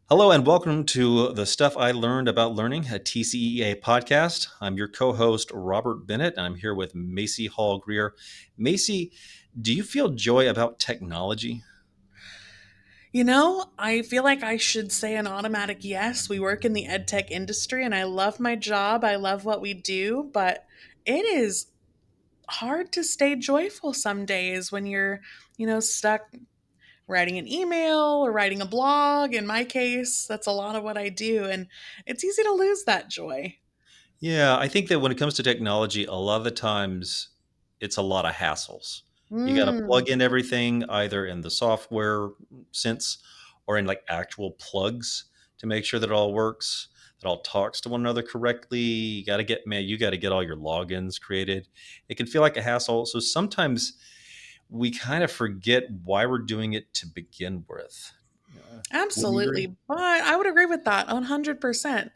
Hello and welcome to the Stuff I Learned About Learning, a TCEA podcast. I'm your co host, Robert Bennett, and I'm here with Macy Hall Greer. Macy, do you feel joy about technology? I feel like I should say an automatic yes. We work in the ed tech industry and I love my job. I love what we do, but it is hard to stay joyful some days when you're stuck writing an email or writing a blog. In my case, that's a lot of what I do, and it's easy to lose that joy. Yeah, I think that when it comes to technology, a lot of the times it's a lot of hassles. You got to Mm. plug in everything either in the software sense or in like actual plugs to make sure that it all works, that all talks to one another correctly. You got to get all your logins created. It can feel like a hassle. So sometimes we kind of forget why we're doing it to begin with. Wouldn't you agree? Absolutely. But I would agree with that 100%.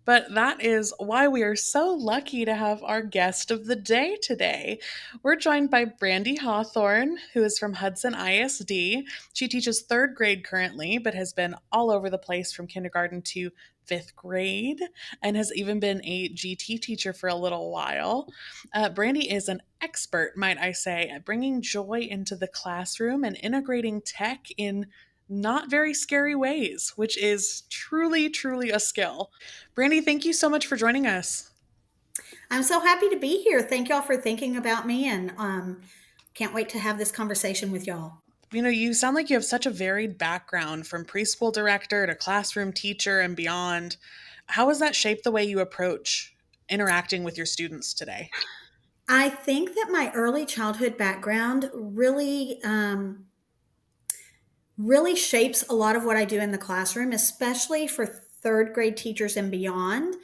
But that is why we are so lucky to have our guest of the day today. We're joined by Brandy Hawthorne, who is from Hudson ISD. She teaches third grade currently, but has been all over the place from kindergarten to fifth grade and has even been a GT teacher for a little while. Brandy is an expert, might I say, at bringing joy into the classroom and integrating tech in not very scary ways, which is truly, truly a skill. Brandy, thank you so much for joining us. I'm so happy to be here. Thank y'all for thinking about me and can't wait to have this conversation with y'all. You sound like you have such a varied background from preschool director to classroom teacher and beyond. How has that shaped the way you approach interacting with your students today? I think that my early childhood background really shapes a lot of what I do in the classroom, especially for third grade teachers and beyond,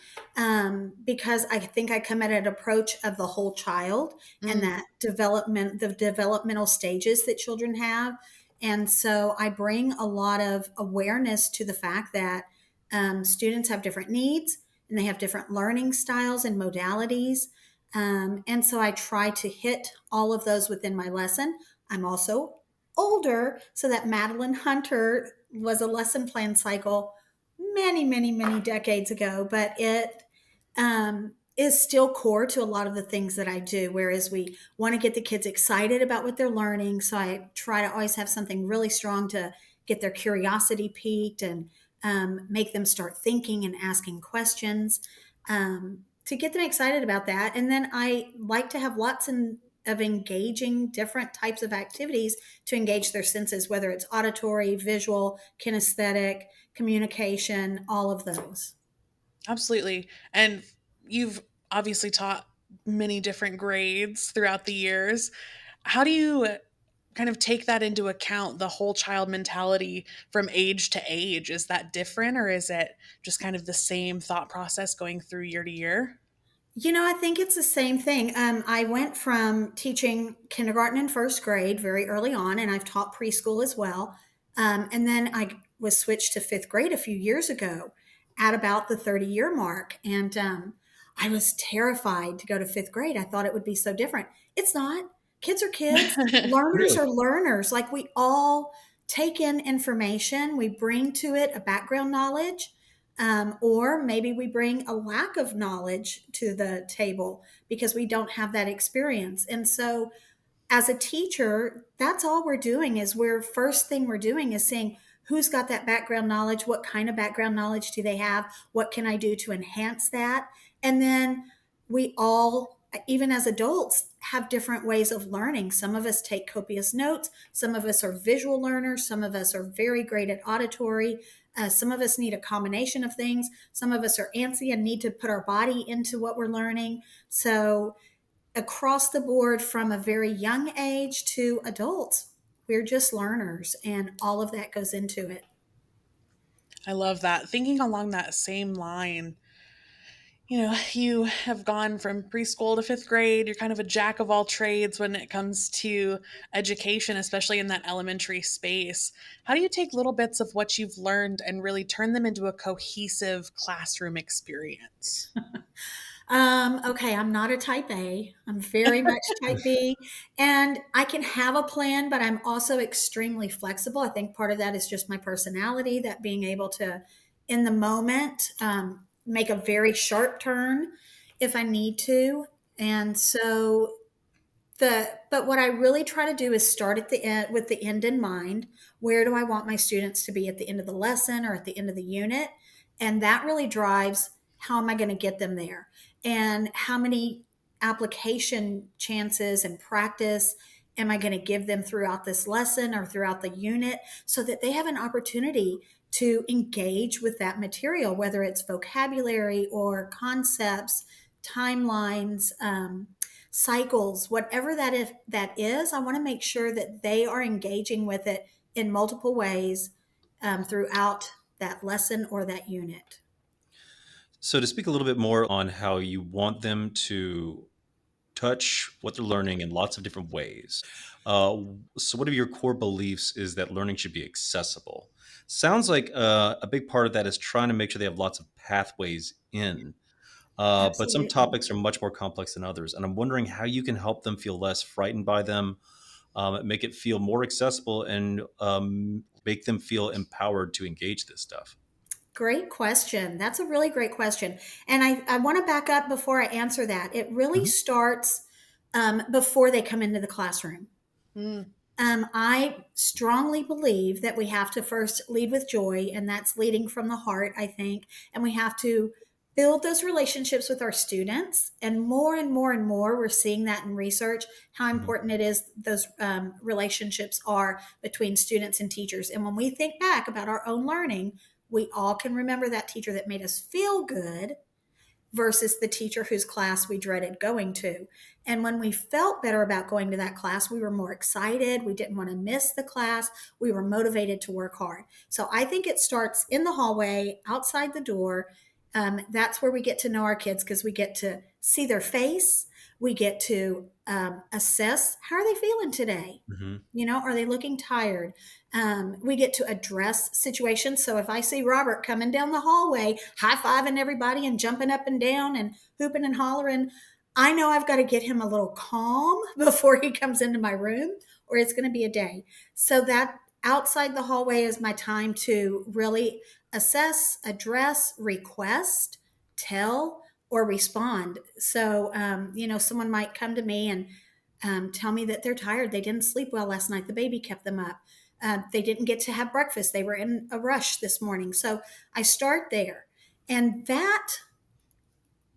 because I think I come at an approach of the whole child and Mm, that the developmental stages that children have. And so I bring a lot of awareness to the fact that students have different needs and they have different learning styles and modalities. And so I try to hit all of those within my lesson. I'm also older, so that Madeline Hunter was a lesson plan cycle many, many, many decades ago, but it is still core to a lot of the things that I do. Whereas we want to get the kids excited about what they're learning, so I try to always have something really strong to get their curiosity piqued and make them start thinking and asking questions. To get them excited about that. And then I like to have of engaging different types of activities to engage their senses, whether it's auditory, visual, kinesthetic, communication, all of those. absolutely. And you've obviously taught many different grades throughout the years. How do you kind of take that into account, the whole child mentality from age to age? Is that different or is it just kind of the same thought process going through year to year? I think it's the same thing. I went from teaching kindergarten and first grade very early on, and I've taught preschool as well. And then I was switched to fifth grade a few years ago at about the 30-year mark. And I was terrified to go to fifth grade. I thought it would be so different. It's not. Kids are kids, learners Really? are learners. Like we all take in information, we bring to it a background knowledge, or maybe we bring a lack of knowledge to the table because we don't have that experience. And so, as a teacher, that's all we're doing is we're first thing we're doing is saying, who's got that background knowledge? What kind of background knowledge do they have? What can I do to enhance that? And then we all, even as adults, have different ways of learning. Some of us take copious notes. Some of us are visual learners. Some of us are very great at auditory. Some of us need a combination of things. Some of us are antsy and need to put our body into what we're learning. So, across the board, from a very young age to adults, we're just learners, and all of that goes into it. I love that. Thinking along that same line, you have gone from preschool to fifth grade. You're kind of a jack of all trades when it comes to education, especially in that elementary space. How do you take little bits of what you've learned and really turn them into a cohesive classroom experience? Okay, I'm not a type A. I'm very much type B. And I can have a plan, but I'm also extremely flexible. I think part of that is just my personality, that being able to, in the moment, make a very sharp turn if I need to. And so but what I really try to do is start at the end with the end in mind. Where do I want my students to be at the end of the lesson or at the end of the unit? And that really drives how am I going to get them there, and how many application chances and practice am I going to give them throughout this lesson or throughout the unit, so that they have an opportunity to engage with that material, whether it's vocabulary or concepts, timelines, cycles, whatever that is. I want to make sure that they are engaging with it in multiple ways throughout that lesson or that unit. So, to speak a little bit more on how you want them to touch what they're learning in lots of different ways. Uh, so, one of your core beliefs is that learning should be accessible. Sounds like a big part of that is trying to make sure they have lots of pathways in. But some Absolutely. topics are much more complex than others. And I'm wondering how you can help them feel less frightened by them, make it feel more accessible, and make them feel empowered to engage this stuff. Great question. That's a really great question. And I want to back up before I answer that. It really Mhm. starts before they come into the classroom. Mm. I strongly believe that we have to first lead with joy, and that's leading from the heart, I think. And we have to build those relationships with our students. And more and more and more, we're seeing that in research, how Mhm. important it is those relationships are between students and teachers. And when we think back about our own learning, we all can remember that teacher that made us feel good versus the teacher whose class we dreaded going to. And when we felt better about going to that class, we were more excited. We didn't want to miss the class. We were motivated to work hard. So I think it starts in the hallway, outside the door. That's where we get to know our kids, because we get to see their face. We get to assess, how are they feeling today? Mhm. Are they looking tired? We get to address situations. So if I see Robert coming down the hallway, high fiving everybody and jumping up and down and hooping and hollering, I know I've got to get him a little calm before he comes into my room, or it's going to be a day. So that outside the hallway is my time to really assess, address, request, tell, or respond. So, someone might come to me and tell me that they're tired. They didn't sleep well last night. The baby kept them up. They didn't get to have breakfast. They were in a rush this morning. So I start there. And that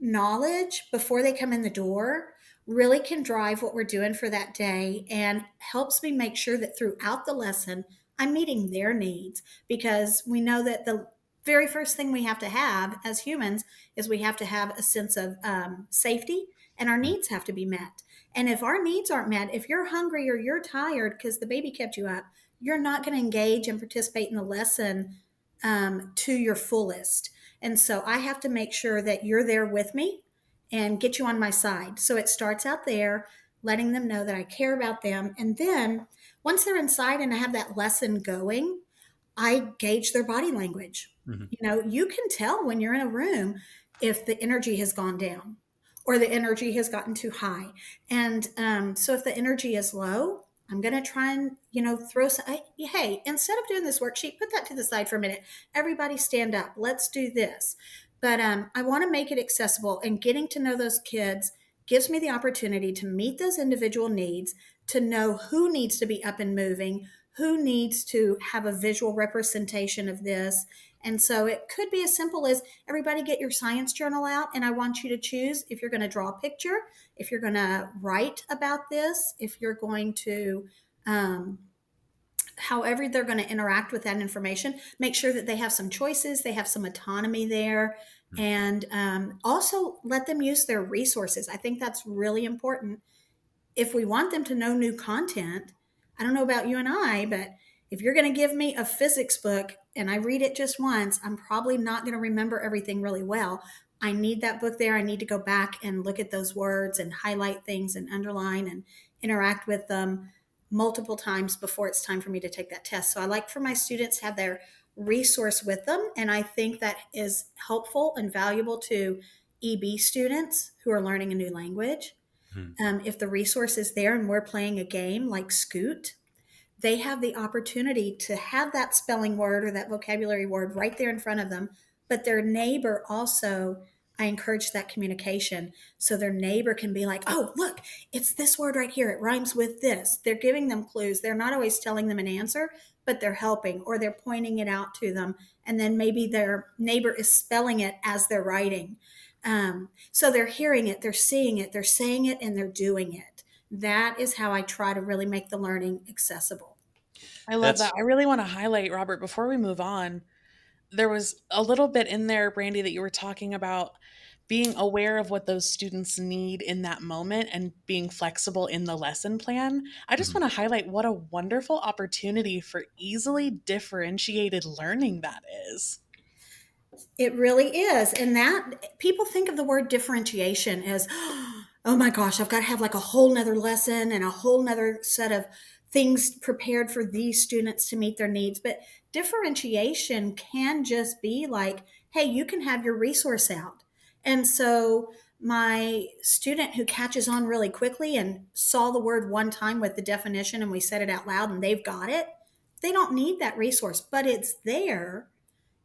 knowledge before they come in the door really can drive what we're doing for that day, and helps me make sure that throughout the lesson I'm meeting their needs, because we know that the very first thing we have to have as humans is we have to have a sense of safety, and our needs have to be met. And if our needs aren't met, if you're hungry or you're tired because the baby kept you up, you're not going to engage and participate in the lesson to your fullest. And so I have to make sure that you're there with me and get you on my side. So it starts out there, letting them know that I care about them. And then once they're inside and I have that lesson going, I gauge their body language. Mhm. You can tell when you're in a room if the energy has gone down or the energy has gotten too high. And so if the energy is low, I'm going to try and, throw some, hey, instead of doing this worksheet, put that to the side for a minute. Everybody stand up. Let's do this. But I want to make it accessible, and getting to know those kids gives me the opportunity to meet those individual needs, to know who needs to be up and moving, who needs to have a visual representation of this. And so it could be as simple as, everybody get your science journal out, and I want you to choose if you're going to draw a picture, if you're going to write about this, if you're going to, however they're going to interact with that information. Make sure that they have some choices, they have some autonomy there, and also let them use their resources. I think that's really important if we want them to know new content. I don't know about you and I, but if you're going to give me a physics book and I read it just once, I'm probably not going to remember everything really well. I need that book there. I need to go back and look at those words and highlight things and underline and interact with them multiple times before it's time for me to take that test. So I like for my students to have their resource with them. And I think that is helpful and valuable to EB students who are learning a new language. Mhm. If the resource is there and we're playing a game like Scoot, they have the opportunity to have that spelling word or that vocabulary word right there in front of them. But their neighbor also, I encourage that communication. So their neighbor can be like, oh, look, it's this word right here. It rhymes with this. They're giving them clues. They're not always telling them an answer, but they're helping or they're pointing it out to them. And then maybe their neighbor is spelling it as they're writing. So they're hearing it, they're seeing it, they're saying it, and they're doing it. That is how I try to really make the learning accessible. I love that. That's I really want to highlight, Robert, before we move on, there was a little bit in there, Brandy, that you were talking about being aware of what those students need in that moment and being flexible in the lesson plan. I just mhm. want to highlight what a wonderful opportunity for easily differentiated learning that is. It really is. And that people think of the word differentiation as, oh my gosh, I've got to have like a whole nother lesson and a whole nother set of things prepared for these students to meet their needs. But differentiation can just be like, hey, you can have your resource out. And so my student who catches on really quickly and saw the word one time with the definition and we said it out loud and they've got it, they don't need that resource, but it's there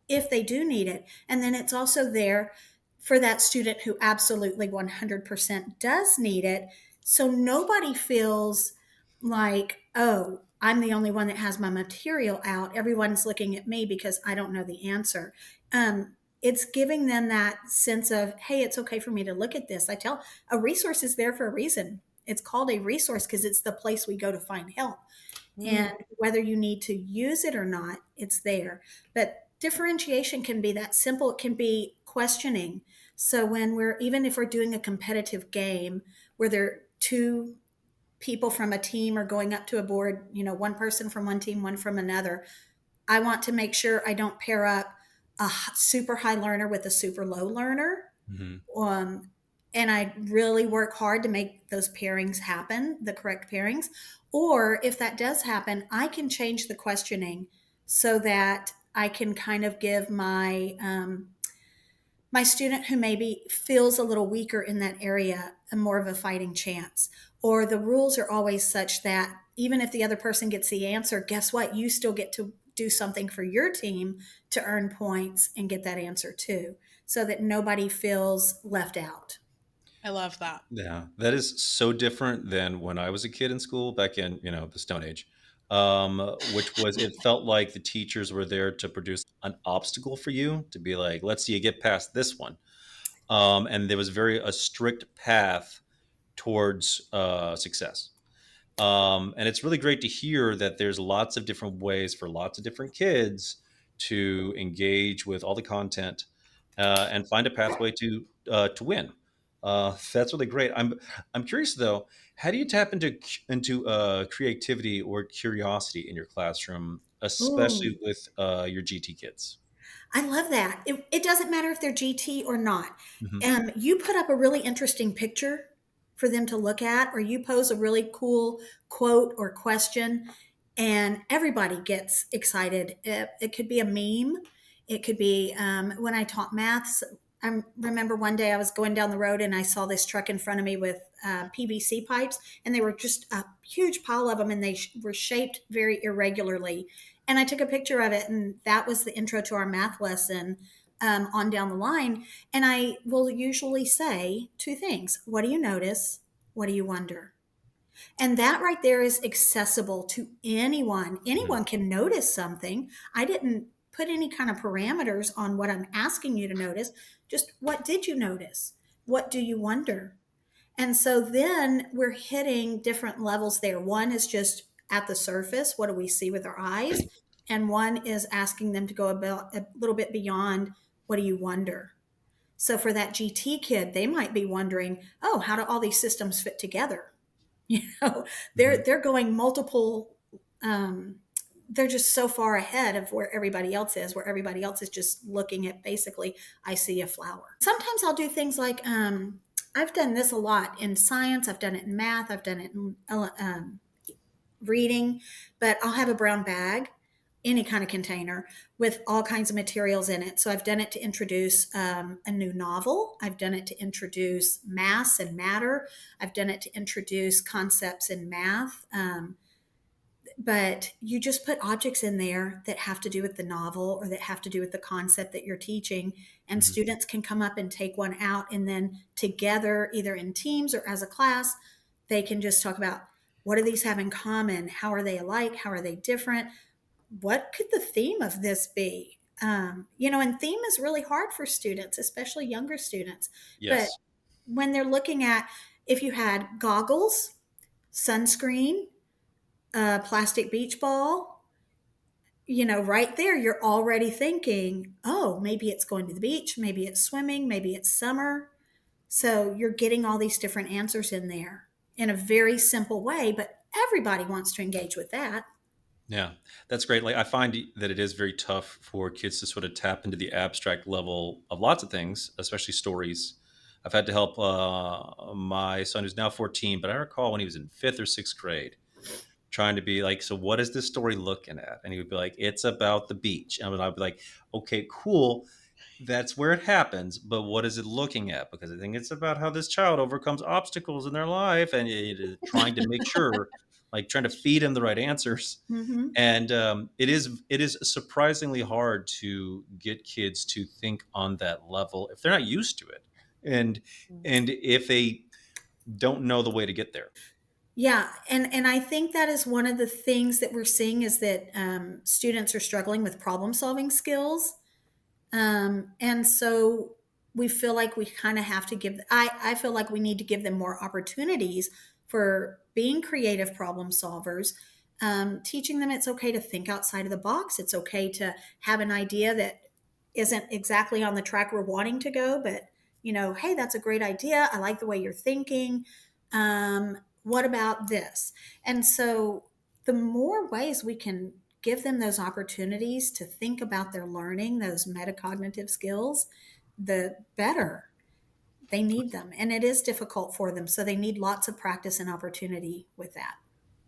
if they do need it. And then it's also there for that student who absolutely 100% does need it. So nobody feels like, oh, I'm the only one that has my material out. Everyone's looking at me because I don't know the answer. It's giving them that sense of, hey, it's okay for me to look at this. I tell a resource is there for a reason. It's called a resource because it's the place we go to find help. Mm, And whether you need to use it or not, it's there. But differentiation can be that simple. It can be questioning. So when we're, even if we're doing a competitive game where there are two people from a team are going up to a board, one person from one team, one from another, I want to make sure I don't pair up a super high learner with a super low learner. Mhm. um, and I really work hard to make those pairings happen, the correct pairings. Or if that does happen, I can change the questioning so that I can kind of give my student who maybe feels a little weaker in that area a more of a fighting chance. Or the rules are always such that even if the other person gets the answer, guess what? You still get to do something for your team to earn points and get that answer too, so that nobody feels left out. I love that. Yeah, that is so different than when I was a kid in school back in, the Stone Age, which was it felt like the teachers were there to produce an obstacle for you to be like, let's see you get past this one. And there was very a strict path towards success. And it's really great to hear that there's lots of different ways for lots of different kids to engage with all the content and find a pathway to win. That's really great. I'm curious though, how do you tap into creativity or curiosity in your classroom, Ooh. especially with your GT kids? I love that. It doesn't matter if they're GT or not. Hmm. You put up a really interesting picture for them to look at, or you pose a really cool quote or question, and everybody gets excited. It could be a meme. It could be when I taught maths. I remember one day I was going down the road and I saw this truck in front of me with PVC pipes, and they were just a huge pile of them, and they were shaped very irregularly. And I took a picture of it, and that was the intro to our math lesson on down the line. And I will usually say two things: what do you notice? What do you wonder? And that right there is accessible to anyone. Hmm. Anyone can notice something. I didn't put any kind of parameters on what I'm asking you to notice. Just what did you notice? What do you wonder? And so then we're hitting different levels there. One is just at the surface, what do we see with our eyes? And one is asking them to go a little bit beyond, what do you wonder? So for that GT kid, they might be wondering, oh, how do all these systems fit together? You know, Hmm. they're going multiple um, they're just so far ahead of where everybody else is, where everybody else is just looking at basically, I see a flower. Sometimes I'll do things like, I've done this a lot in science, I've done it in math, I've done it in reading, but I'll have a brown bag any kind of container with all kinds of materials in it. So I've done it to introduce a new novel. I've done it to introduce mass and matter. I've done it to introduce concepts in math. But you just put objects in there that have to do with the novel or that have to do with the concept that you're teaching, and Mhm. students can come up and take one out, and then together, either in teams or as a class, they can just talk about, what do these have in common? How are they alike? How are they different? What could the theme of this be? And theme is really hard for students, especially younger students. But Yes. when they're looking at, if you had goggles, sunscreen, a plastic beach ball, right there, you're already thinking, oh, maybe it's going to the beach, maybe it's swimming, maybe it's summer. So you're getting all these different answers in there in a very simple way, but everybody wants to engage with that. Yeah, that's great. Like I find that it is very tough for kids to sort of tap into the abstract level of lots of things, especially stories. I've had to help my son, who's now 14, but I recall when he was in fifth or sixth grade, trying to be like, so what is this story looking at? And he would be like, it's about the beach. And I'd be like, okay, cool. That's where it happens. But what is it looking at? Because I think it's about how this child overcomes obstacles in their life and trying to make sure, like trying to feed him the right answers. Mm-hmm. And it is surprisingly hard to get kids to think on that level if they're not used to it, and and if they don't know the way to get there. Yeah, and I think that is one of the things that we're seeing is that students are struggling with problem solving skills. And so we feel like we kind of have to I feel like we need to give them more opportunities for being creative problem solvers, teaching them it's okay to think outside of the box. It's okay to have an idea that isn't exactly on the track we're wanting to go, but, hey, that's a great idea. I like the way you're thinking. What about this? And so the more ways we can give them those opportunities to think about their learning, those metacognitive skills, the better. They need them. And it is difficult for them. So they need lots of practice and opportunity with that.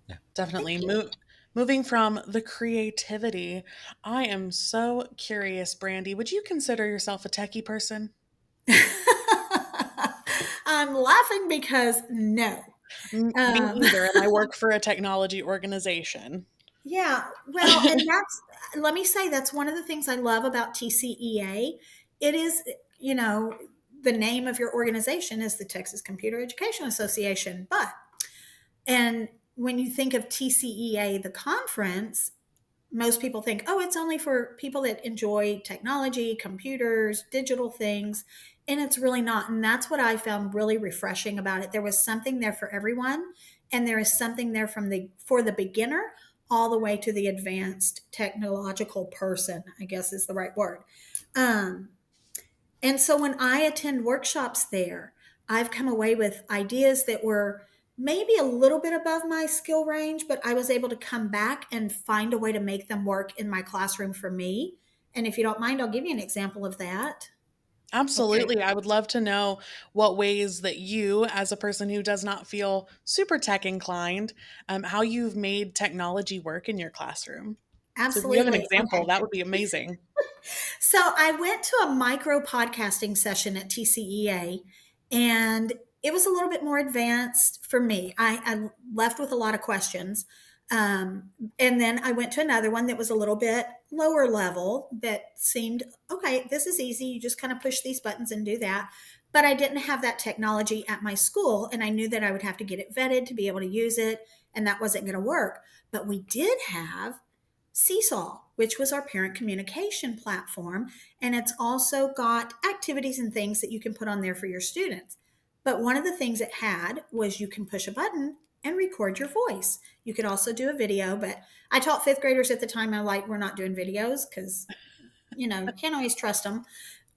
Yeah. Definitely. Thank you. Moving from the creativity, I am so curious, Brandy. Would you consider yourself a techie person? I'm laughing because no. Me Um, either, and I work for a technology organization. Yeah, well, and let me say, that's one of the things I love about TCEA. It is, you know, the name of your organization is the Texas Computer Education Association. And when you think of TCEA, the conference, most people think, oh, it's only for people that enjoy technology, computers, digital things. And it's really not. And that's what I found really refreshing about it. There was something there for everyone, and there is something there for the beginner all the way to the advanced technological person, I guess is the right word. Um, and so when I attend workshops there, I've come away with ideas that were maybe a little bit above my skill range, but I was able to come back and find a way to make them work in my classroom for me. And if you don't mind, I'll give you an example of that. Okay. Absolutely. I would love to know what ways that you, as a person who does not feel super tech inclined, how you've made technology work in your classroom. So if you have an Absolutely. example, Okay. that would be amazing. So I went to a micro podcasting session at TCEA, and it was a little bit more advanced for me. I left with a lot of questions. And then I went to another one that was a little bit lower level that seemed, okay, this is easy. You just kind of push these buttons and do that. But I didn't have that technology at my school, and I knew that I would have to get it vetted to be able to use it, and that wasn't going to work. But we did have Seesaw, which was our parent communication platform. And it's also got activities and things that you can put on there for your students. But one of the things it had was you can push a button and record your voice. You could also do a video, but I taught fifth graders at the time. I'm like, we're not doing videos because, you can't always trust them.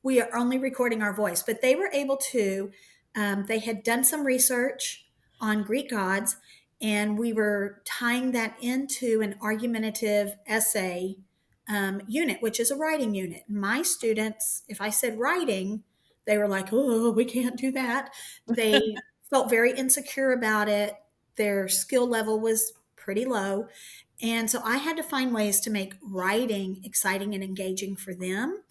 We are only recording our voice. But they were able to, they had done some research on Greek gods, and we were tying that into an argumentative essay unit, which is a writing unit. My students, if I said writing, they were like, oh, we can't do that. They felt very insecure about it. Their skill level was pretty low. And so I had to find ways to make writing exciting and engaging for them.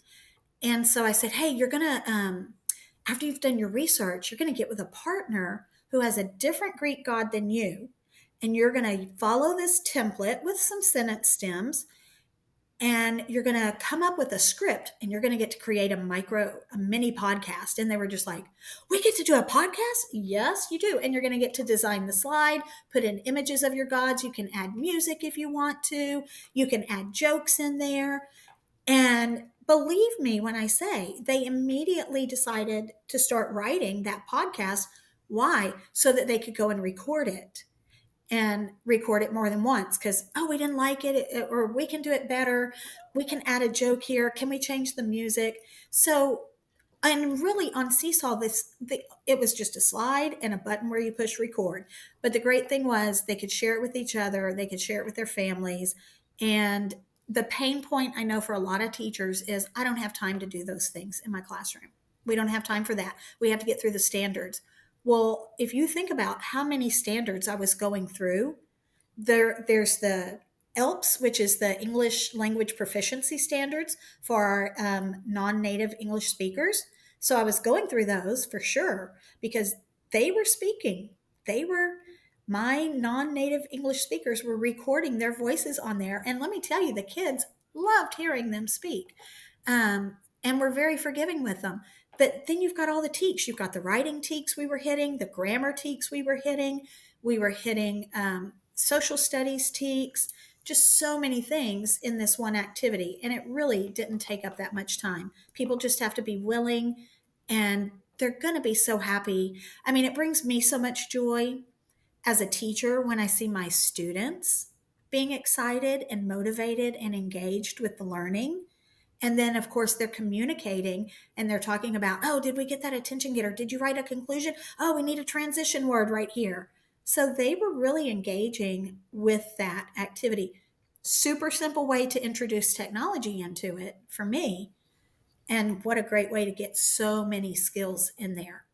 And so I said, hey, you're going to, after you've done your research, you're going to get with a partner who has a different Greek god than you. And you're going to follow this template with some sentence stems, and you're going to come up with a script, and you're going to get to create a mini podcast. And they were just like, we get to do a podcast? Yes, you do. And you're going to get to design the slide, put in images of your gods. You can add music if you want to. You can add jokes in there. And believe me when I say they immediately decided to start writing that podcast. Why? So that they could go and record it more than once, because, oh, we didn't like it, or we can do it better, we can add a joke here, can we change the music? So, and really on Seesaw, it was just a slide and a button where you push record. But the great thing was they could share it with each other, they could share it with their families. And the pain point I know for a lot of teachers is, I don't have time to do those things in my classroom. We don't have time for that. We have to get through the standards. Well, if you think about how many standards I was going through, there's the ELPS, which is the English Language Proficiency Standards for our non-native English speakers. So I was going through those for sure, because they were speaking. They were My non-native English speakers were recording their voices on there, and let me tell you, the kids loved hearing them speak, and we're very forgiving with them. But then you've got all the teaks. You've got the writing teaks we were hitting, the grammar teaks we were hitting. We were hitting social studies teaks, just so many things in this one activity. And it really didn't take up that much time. People just have to be willing, and they're going to be so happy. I mean, it brings me so much joy as a teacher when I see my students being excited and motivated and engaged with the learning. And then, of course, they're communicating and they're talking about, oh, did we get that attention getter? Did you write a conclusion? Oh, we need a transition word right here. So they were really engaging with that activity. Super simple way to introduce technology into it for me. And what a great way to get so many skills in there.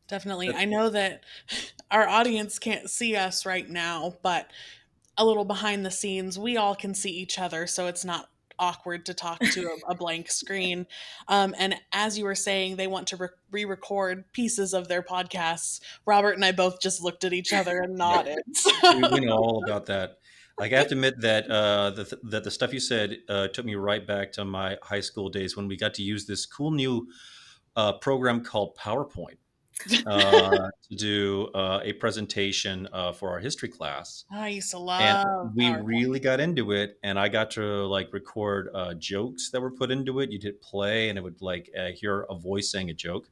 Definitely. I know that our audience can't see us right now, but a little behind the scenes, we all can see each other, so it's not awkward to talk to a blank screen. And as you were saying, they want to re record pieces of their podcasts. Robert and I both just looked at each other and Yep. nodded. We know all about that. Like, I have to admit that that the stuff you said took me right back to my high school days when we got to use this cool new program called PowerPoint to do a presentation for our history class. I used to And love we PowerPoint. really got into it, and I got to like record jokes that were put into it. You'd hit play, and it would like hear a voice saying a joke.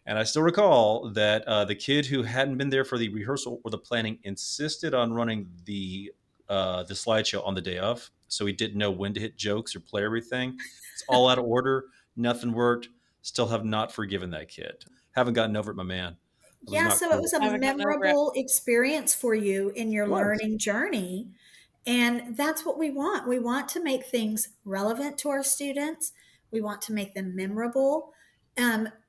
And I still recall that the kid who hadn't been there for the rehearsal or the planning insisted on running the slideshow on the day of, so he didn't know when to hit jokes or play everything. It's all out of order. Nothing worked. Still have not forgiven that kid. Haven't gotten over it, my man. It was Yeah, not so it was cool. a I haven't gotten over it. memorable experience for you in your It was. learning journey. And that's what we want. We want to make things relevant to our students. We want to make them memorable.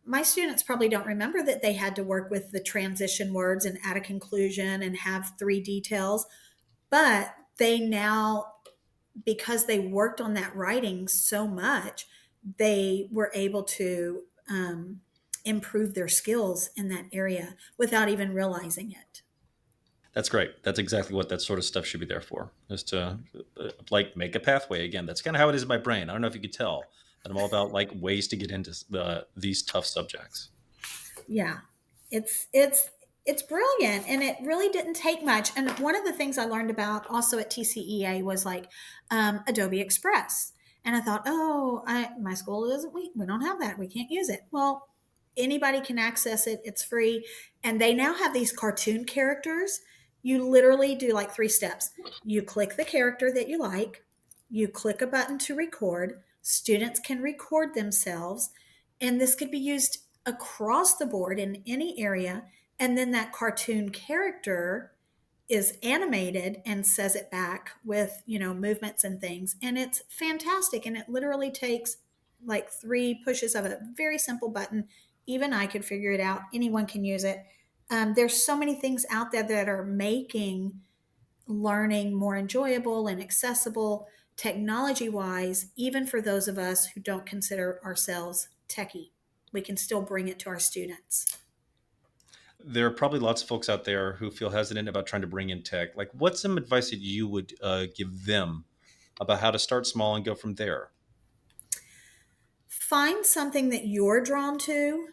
My students probably don't remember that they had to work with the transition words and add a conclusion and have three details, but they now, because they worked on that writing so much, they were able to improve their skills in that area without even realizing it. That's great. That's exactly what that sort of stuff should be there for, is to like make a pathway. Again, that's kind of how it is in my brain. I don't know if you could tell that I'm all about like ways to get into these tough subjects. Yeah, it's brilliant, and it really didn't take much. And one of the things I learned about also at TCEA was like Adobe Express. And I thought, oh, my school doesn't, we don't have that, we can't use it. Well, anybody can access it, it's free. And they now have these cartoon characters. You literally do like three steps. You click the character that you like, you click a button to record. Students can record themselves, and this could be used across the board in any area. And then that cartoon character is animated and says it back with, movements and things. And it's fantastic. And it literally takes like three pushes of a very simple button. Even I could figure it out. Anyone can use it. There's so many things out there that are making learning more enjoyable and accessible technology wise, even for those of us who don't consider ourselves techie. We can still bring it to our students. There are probably lots of folks out there who feel hesitant about trying to bring in tech. Like, what's some advice that you would give them about how to start small and go from there? Find something that you're drawn to,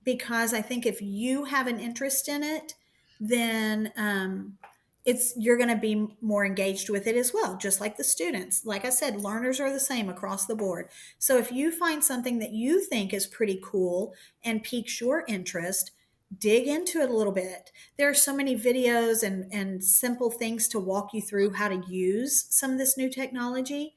because I think if you have an interest in it, then it's you're going to be more engaged with it as well, just like the students. Like I said, learners are the same across the board. So if you find something that you think is pretty cool and piques your interest, dig into it a little bit. There are so many videos and simple things to walk you through how to use some of this new technology,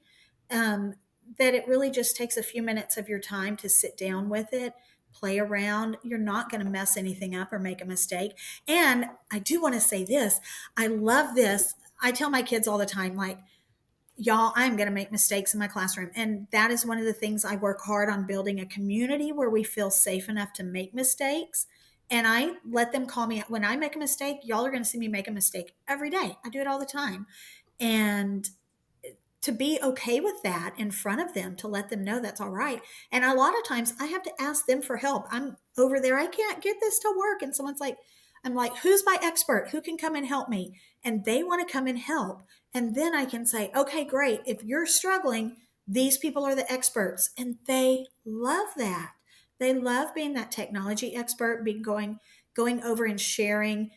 um, that it really just takes a few minutes of your time to sit down with it, play around. You're not going to mess anything up or make a mistake. And I do want to say this. I love this. I tell my kids all the time, like, y'all, I'm going to make mistakes in my classroom. And that is one of the things I work hard on, building a community where we feel safe enough to make mistakes. And I let them call me when I make a mistake. Y'all are going to see me make a mistake every day. I do it all the time. And to be okay with that in front of them, to let them know that's all right. And a lot of times I have to ask them for help. I'm over there, I can't get this to work. And someone's like, I'm like, who's my expert? Who can come and help me? And they want to come and help. And then I can say, okay, great. If you're struggling, these people are the experts. And they love that. They love being that technology expert, being going over and sharing.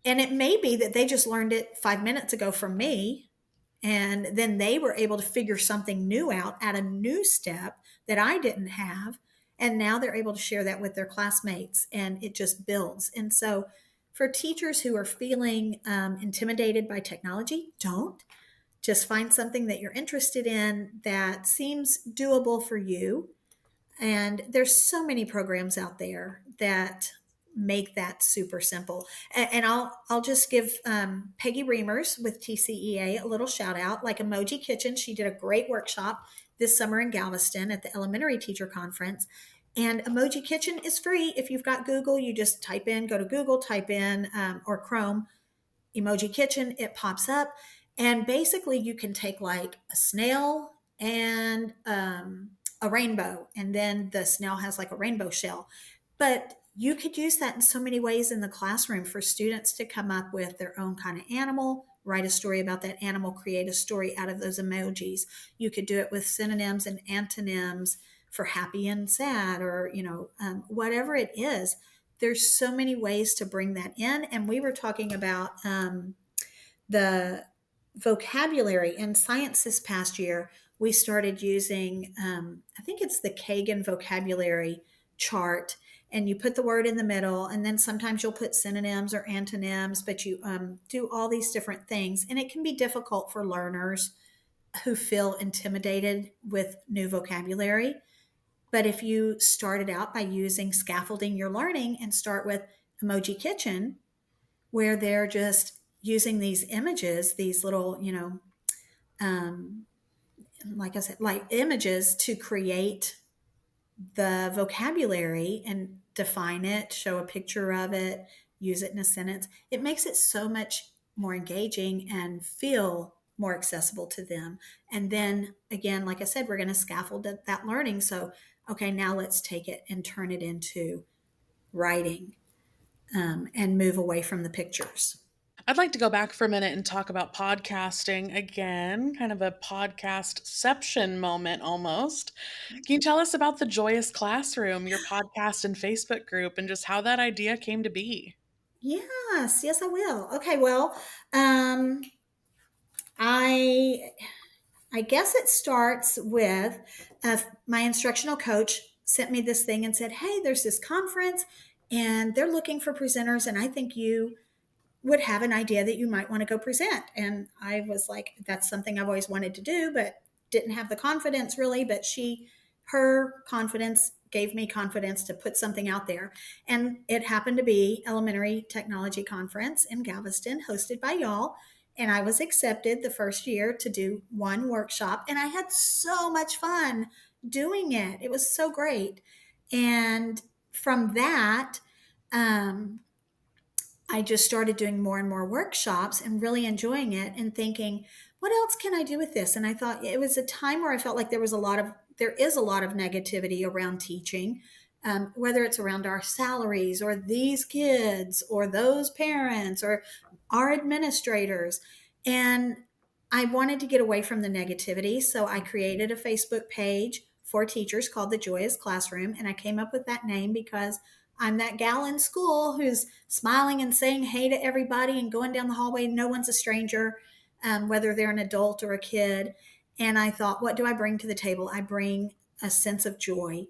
And it may be that they just learned it 5 minutes ago from me, and then they were able to figure something new out at a new step that I didn't have. And now they're able to share that with their classmates, and it just builds. And so, for teachers who are feeling intimidated by technology, don't. Just find something that you're interested in that seems doable for you, and there's so many programs out there that make that super simple. And I'll just give Peggy Reimers with TCEA a little shout out, like Emoji Kitchen. She did a great workshop this summer in Galveston at the elementary teacher conference. And Emoji Kitchen is free. If you've got Google, you just go to Google, type in or Chrome, Emoji Kitchen, it pops up. And basically, you can take like a snail and a rainbow, and then the snail has like a rainbow shell. But you could use that in so many ways in the classroom for students to come up with their own kind of animal, write a story about that animal, create a story out of those emojis. You could do it with synonyms and antonyms for happy and sad, or, whatever it is. There's so many ways to bring that in. And we were talking about the vocabulary in science this past year. We started using, I think it's the Kagan vocabulary chart, and you put the word in the middle, and then sometimes you'll put synonyms or antonyms, but you do all these different things. And it can be difficult for learners who feel intimidated with new vocabulary. But if you started out by using scaffolding your learning and start with Emoji Kitchen, where they're just using these images, these little, um, like I said, like images to create the vocabulary and define it, show a picture of it, use it in a sentence. It makes it so much more engaging and feel more accessible to them. And then again, like I said, we're going to scaffold that learning. So, okay, now let's take it and turn it into writing, and move away from the pictures. I'd like to go back for a minute and talk about podcasting again, kind of a podcastception moment almost. Can you tell us about the Joyous Classroom, your podcast and Facebook group, and just how that idea came to be? Yes, I will. Okay, well, um, I I guess it starts with my instructional coach sent me this thing and said, "Hey, there's this conference, and they're looking for presenters, and I think you would have an idea that you might want to go present." And I was like, that's something I've always wanted to do, but didn't have the confidence really. But her confidence gave me confidence to put something out there. And it happened to be Elementary Technology Conference in Galveston, hosted by y'all. And I was accepted the first year to do one workshop. And I had so much fun doing it. It was so great. And from that, um, I just started doing more and more workshops and really enjoying it and thinking, what else can I do with this? And I thought it was a time where I felt like there is a lot of negativity around teaching, whether it's around our salaries or these kids or those parents or our administrators. And I wanted to get away from the negativity. So I created a Facebook page for teachers called The Joyous Classroom. And I came up with that name because I'm that gal in school who's smiling and saying hey to everybody and going down the hallway. No one's a stranger, whether they're an adult or a kid. And I thought, what do I bring to the table? I bring a sense of joy.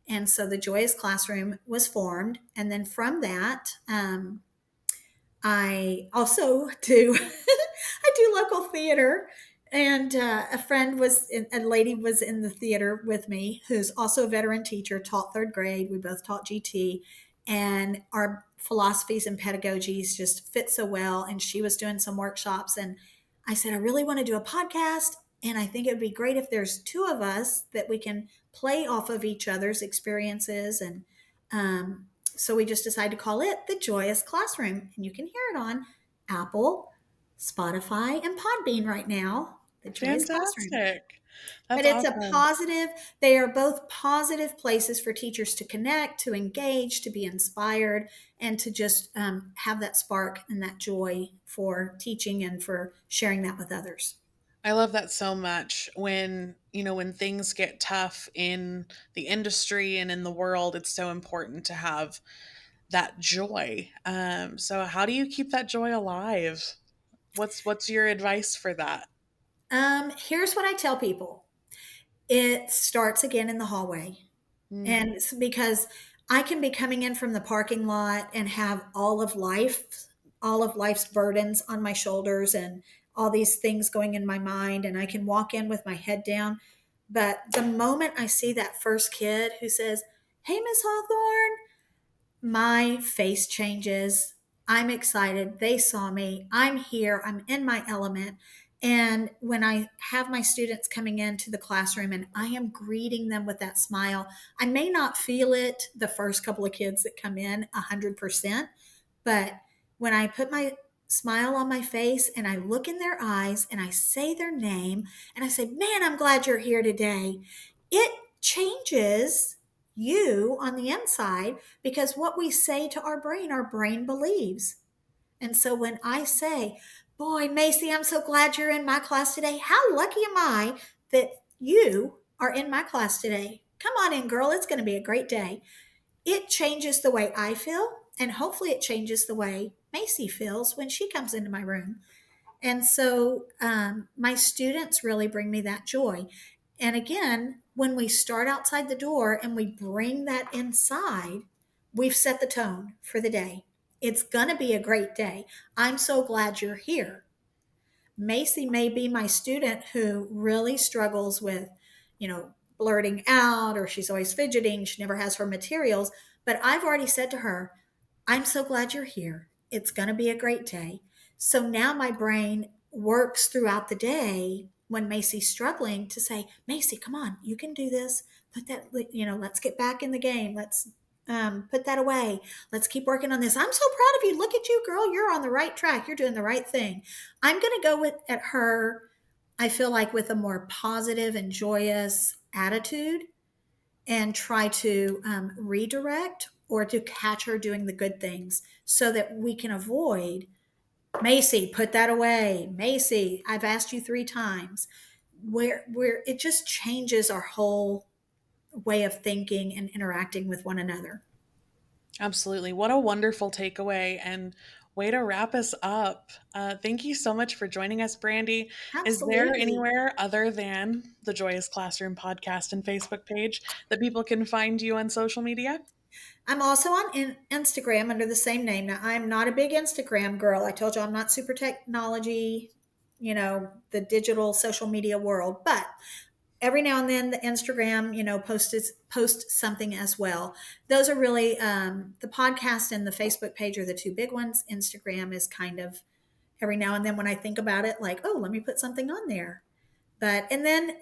And so the Joyous Classroom was formed. And then from that, I also do I do local theater, and a lady was in the theater with me who's also a veteran teacher, taught third grade. We both taught GT, and our philosophies and pedagogies just fit so well. And she was doing some workshops, and I said, I really want to do a podcast, and I think it would be great if there's two of us that we can play off of each other's experiences and so we just decided to call it The Joyous Classroom. And you can hear it on Apple, Spotify, and Podbean right now. The Joyous Classroom. Fantastic. But That's it's a awesome. positive, they are both positive places for teachers to connect, to engage, to be inspired, and to just have that spark and that joy for teaching and for sharing that with others. I love that so much. When, when things get tough in the industry and in the world, it's so important to have that joy. So how do you keep that joy alive? What's your advice for that? Here's what I tell people: it starts again in the hallway. Mm, And it's because I can be coming in from the parking lot and have all of life's burdens on my shoulders and all these things going in my mind. And I can walk in with my head down. But the moment I see that first kid who says, Hey, Miss Hawthorne, my face changes. I'm excited. They saw me. I'm here. I'm in my element. And when I have my students coming into the classroom and I am greeting them with that smile, I may not feel it the first couple of kids that come in 100%, but when I put my smile on my face and I look in their eyes and I say their name and I say, Man, I'm glad you're here today, it changes you on the inside because what we say to our brain believes. And so when I say, Boy, Macy, I'm so glad you're in my class today. How lucky am I that you are in my class today? Come on in, girl. It's going to be a great day. It changes the way I feel, and hopefully it changes the way Macy feels when she comes into my room. And so my students really bring me that joy. And again, when we start outside the door and we bring that inside, we've set the tone for the day. It's going to be a great day. I'm so glad you're here. Macy may be my student who really struggles with, blurting out, or she's always fidgeting. She never has her materials. But I've already said to her, I'm so glad you're here. It's going to be a great day. So now my brain works throughout the day when Macy's struggling to say, Macy, come on, you can do this. Put that, let's get back in the game. Let's put that away. Let's keep working on this. I'm so proud of you. Look at you, girl. You're on the right track. You're doing the right thing. I'm going to go with at her, I feel like, with a more positive and joyous attitude and try to redirect or to catch her doing the good things so that we can avoid Macy, put that away. Macy, I've asked you 3 times. Where it just changes our whole way of thinking and interacting with one another. absolutely. What a wonderful takeaway and way to wrap us up. Thank you so much for joining us, Brandy. Is there Absolutely. anywhere other than the Joyous Classroom podcast and Facebook page that people can find you on social media? I'm also on Instagram under the same name. Now, I'm not a big Instagram girl. I told you I'm not super technology, the digital social media world, but every now and then the Instagram, posts something as well. Those are really the podcast and the Facebook page are the two big ones. Instagram is kind of every now and then when I think about it, like, oh, let me put something on there. But and then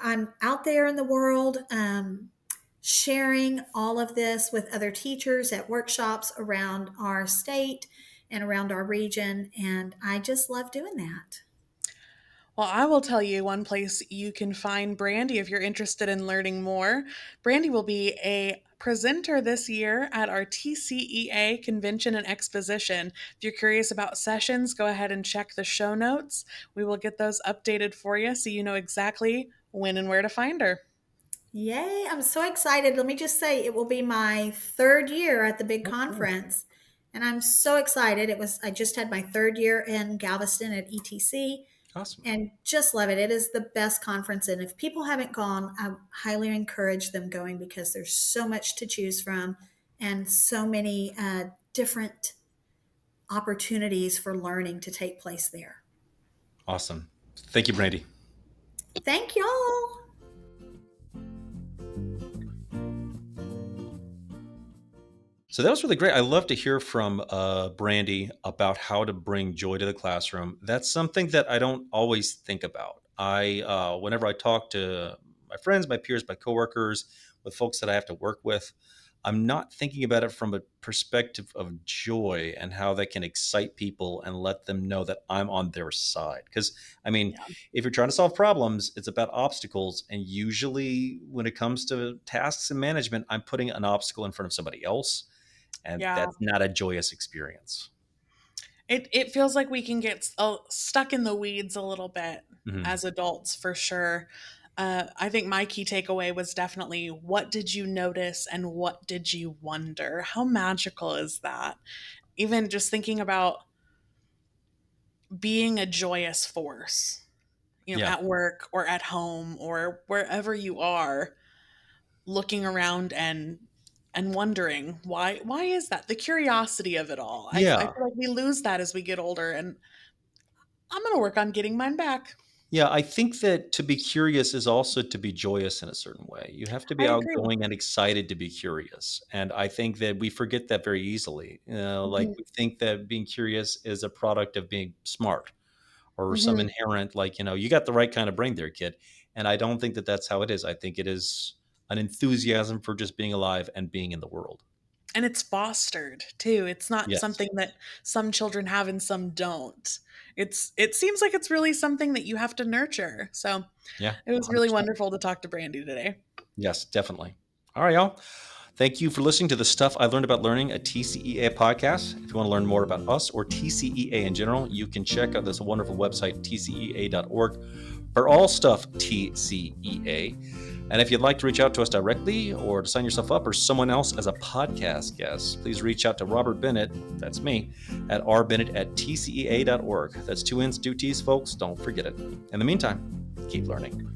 I'm out there in the world sharing all of this with other teachers at workshops around our state and around our region. And I just love doing that. Well, I will tell you one place you can find Brandy if you're interested in learning more. Brandy will be a presenter this year at our TCEA convention and exposition. If you're curious about sessions, go ahead and check the show notes. We will get those updated for you so you know exactly when and where to find her. Yay, I'm so excited. Let me just say it will be my third year at the big Mhm. conference. And I'm so excited. I just had my third year in Galveston at ETC Awesome. and just love it. It is the best conference. And if people haven't gone, I highly encourage them going because there's so much to choose from and so many different opportunities for learning to take place there. Awesome. Thank you, Brandy. Thank y'all. So that was really great. I love to hear from Brandy about how to bring joy to the classroom. That's something that I don't always think about. Whenever I talk to my friends, my peers, my coworkers, with folks that I have to work with, I'm not thinking about it from a perspective of joy and how that can excite people and let them know that I'm on their side. Because, I mean, Yeah. if you're trying to solve problems, it's about obstacles. And usually, when it comes to tasks and management, I'm putting an obstacle in front of somebody else, and Yeah. that's not a joyous experience. It feels like we can get stuck in the weeds a little bit Mhm. as adults for sure. I think my key takeaway was definitely what did you notice and what did you wonder? How magical is that? Even just thinking about being a joyous force, Yeah. at work or at home or wherever you are, looking around and wondering why is that? The curiosity of it all. I Yeah. feel like we lose that as we get older, and I'm going to work on getting mine back. Yeah, I think that to be curious is also to be joyous in a certain way. You have to I be agree. outgoing and excited to be curious. And I think that we forget that very easily. Like Mhm, we think that being curious is a product of being smart or some mhm. inherent, like, you got the right kind of brain there, kid. And I don't think that that's how it is. I think it is an enthusiasm for just being alive and being in the world. And it's fostered too. It's not Yes. something that some children have and some don't. It seems like it's really something that you have to nurture. So, Yeah. it was really 100%. wonderful to talk to Brandy today. Yes, definitely. All right, y'all. Thank you for listening to the Stuff I Learned About Learning, a TCEA podcast. If you want to learn more about us or TCEA in general, you can check out this wonderful website, tcea.org, for all stuff TCEA. And if you'd like to reach out to us directly or to sign yourself up or someone else as a podcast guest, please reach out to Robert Bennett, that's me, at rbennett@tcea.org. That's two N's, two T's, folks. Don't forget it. In the meantime, keep learning.